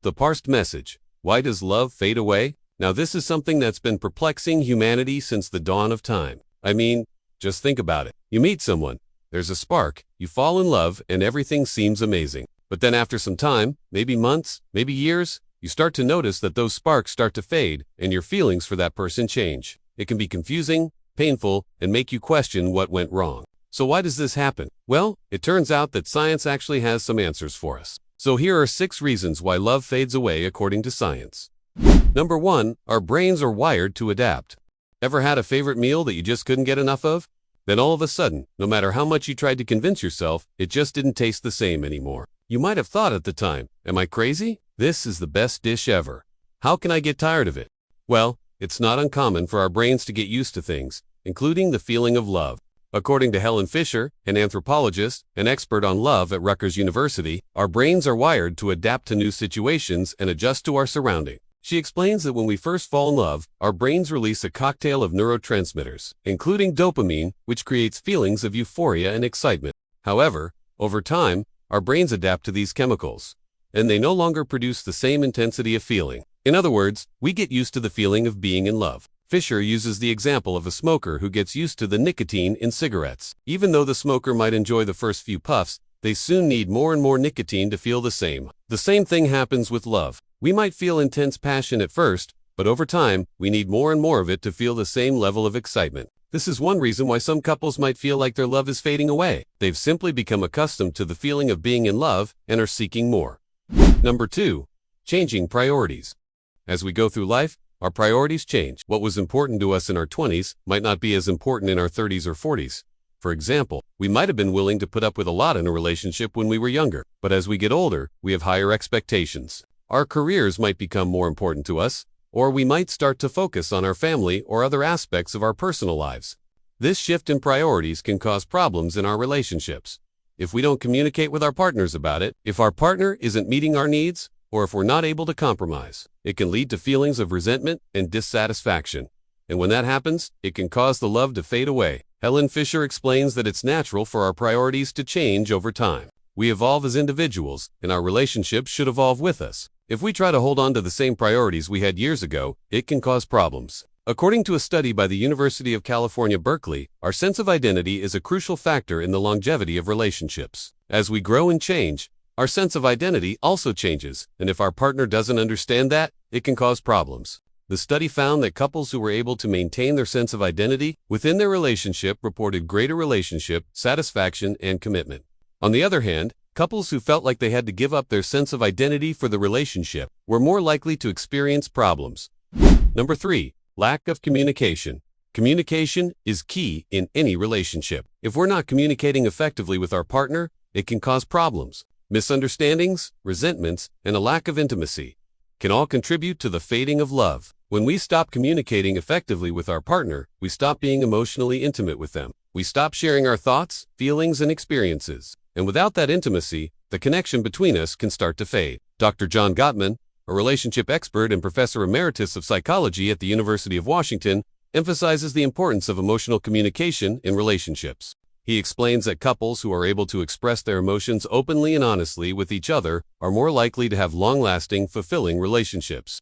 The Parsed Message. Why does love fade away? Now this is something that's been perplexing humanity since the dawn of time. I mean, just think about it. You meet someone, there's a spark, you fall in love, and everything seems amazing. But then after some time, maybe months, maybe years, you start to notice that those sparks start to fade, and your feelings for that person change. It can be confusing, painful, and make you question what went wrong. So why does this happen? Well, it turns out that science actually has some answers for us. So here are 6 reasons why love fades away according to science. Number 1, our brains are wired to adapt. Ever had a favorite meal that you just couldn't get enough of? Then all of a sudden, no matter how much you tried to convince yourself, it just didn't taste the same anymore. You might have thought at the time, am I crazy? This is the best dish ever. How can I get tired of it? Well, it's not uncommon for our brains to get used to things, including the feeling of love. According to Helen Fisher, an anthropologist, an expert on love at Rutgers University, our brains are wired to adapt to new situations and adjust to our surroundings. She explains that when we first fall in love, our brains release a cocktail of neurotransmitters, including dopamine, which creates feelings of euphoria and excitement. However, over time, our brains adapt to these chemicals, and they no longer produce the same intensity of feeling. In other words, we get used to the feeling of being in love. Fisher uses the example of a smoker who gets used to the nicotine in cigarettes. Even though the smoker might enjoy the first few puffs, they soon need more and more nicotine to feel the same. The same thing happens with love. We might feel intense passion at first, but over time, we need more and more of it to feel the same level of excitement. This is one reason why some couples might feel like their love is fading away. They've simply become accustomed to the feeling of being in love and are seeking more. Number 2, changing priorities. As we go through life, our priorities change. What was important to us in our 20s might not be as important in our 30s or 40s. For example, we might have been willing to put up with a lot in a relationship when we were younger, but as we get older, we have higher expectations. Our careers might become more important to us, or we might start to focus on our family or other aspects of our personal lives. This shift in priorities can cause problems in our relationships. If we don't communicate with our partners about it, if our partner isn't meeting our needs, or if we're not able to compromise, it can lead to feelings of resentment and dissatisfaction. And when that happens, it can cause the love to fade away. Helen Fisher explains that it's natural for our priorities to change over time. We evolve as individuals, and our relationships should evolve with us. If we try to hold on to the same priorities we had years ago, it can cause problems. According to a study by the University of California, Berkeley, our sense of identity is a crucial factor in the longevity of relationships. As we grow and change, our sense of identity also changes, and if our partner doesn't understand that, it can cause problems. The study found that couples who were able to maintain their sense of identity within their relationship reported greater relationship satisfaction and commitment. On the other hand, couples who felt like they had to give up their sense of identity for the relationship were more likely to experience problems. Number 3, lack of communication. Communication is key in any relationship. If we're not communicating effectively with our partner, it can cause problems. Misunderstandings, resentments, and a lack of intimacy can all contribute to the fading of love. When we stop communicating effectively with our partner, we stop being emotionally intimate with them. We stop sharing our thoughts, feelings, and experiences. And without that intimacy, the connection between us can start to fade. Dr. John Gottman, a relationship expert and professor emeritus of psychology at the University of Washington, emphasizes the importance of emotional communication in relationships. He explains that couples who are able to express their emotions openly and honestly with each other are more likely to have long-lasting, fulfilling relationships.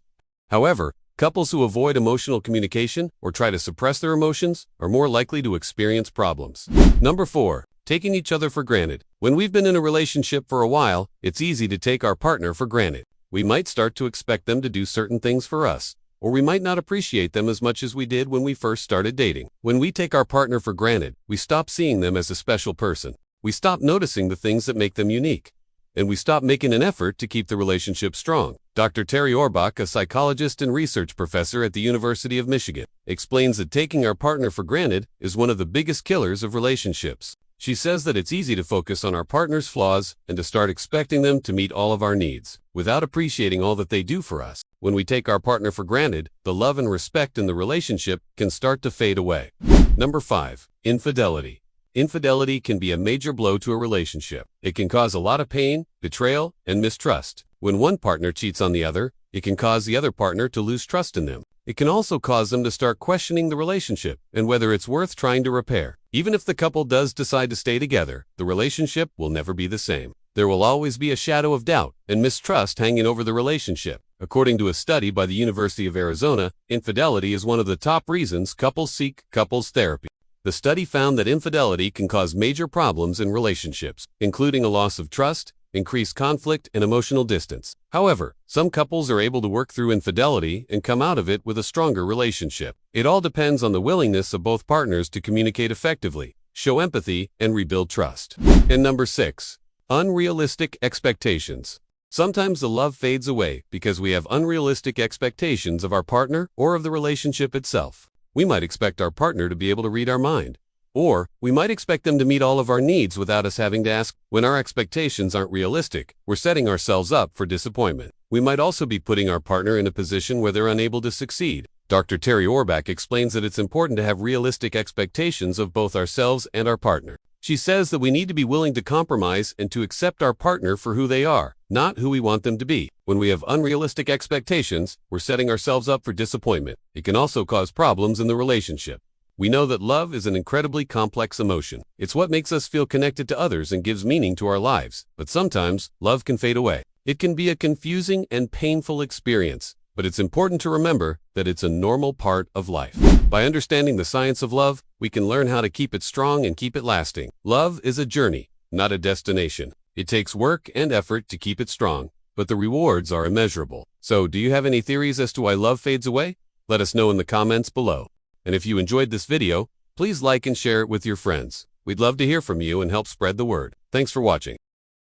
However, couples who avoid emotional communication or try to suppress their emotions are more likely to experience problems. Number 4, taking each other for granted. When we've been in a relationship for a while, it's easy to take our partner for granted. We might start to expect them to do certain things for us, or we might not appreciate them as much as we did when we first started dating. When we take our partner for granted, we stop seeing them as a special person. We stop noticing the things that make them unique. And we stop making an effort to keep the relationship strong. Dr. Terry Orbach, a psychologist and research professor at the University of Michigan, explains that taking our partner for granted is one of the biggest killers of relationships. She says that it's easy to focus on our partner's flaws and to start expecting them to meet all of our needs, without appreciating all that they do for us. When we take our partner for granted, the love and respect in the relationship can start to fade away. Number 5, infidelity. Infidelity can be a major blow to a relationship. It can cause a lot of pain, betrayal, and mistrust. When one partner cheats on the other, it can cause the other partner to lose trust in them. It can also cause them to start questioning the relationship and whether it's worth trying to repair. Even if the couple does decide to stay together, the relationship will never be the same. there will always be a shadow of doubt and mistrust hanging over the relationship. According to a study by the University of Arizona, infidelity is one of the top reasons couples seek couples therapy. The study found that infidelity can cause major problems in relationships, including a loss of trust, increased conflict, and emotional distance. However, some couples are able to work through infidelity and come out of it with a stronger relationship. It all depends on the willingness of both partners to communicate effectively, show empathy, and rebuild trust. And number 6. Unrealistic expectations. Sometimes the love fades away because we have unrealistic expectations of our partner or of the relationship itself. We might expect our partner to be able to read our mind, or we might expect them to meet all of our needs without us having to ask. When our expectations aren't realistic, we're setting ourselves up for disappointment. We might also be putting our partner in a position where they're unable to succeed. Dr. Terry Orbach explains that it's important to have realistic expectations of both ourselves and our partner. She says that we need to be willing to compromise and to accept our partner for who they are, not who we want them to be. When we have unrealistic expectations, we're setting ourselves up for disappointment. It can also cause problems in the relationship. We know that love is an incredibly complex emotion. It's what makes us feel connected to others and gives meaning to our lives. But sometimes, love can fade away. It can be a confusing and painful experience, but it's important to remember that it's a normal part of life. By understanding the science of love, we can learn how to keep it strong and keep it lasting. Love is a journey, not a destination. It takes work and effort to keep it strong, but the rewards are immeasurable. So, do you have any theories as to why love fades away? Let us know in the comments below. And if you enjoyed this video, please like and share it with your friends. We'd love to hear from you and help spread the word. Thanks for watching.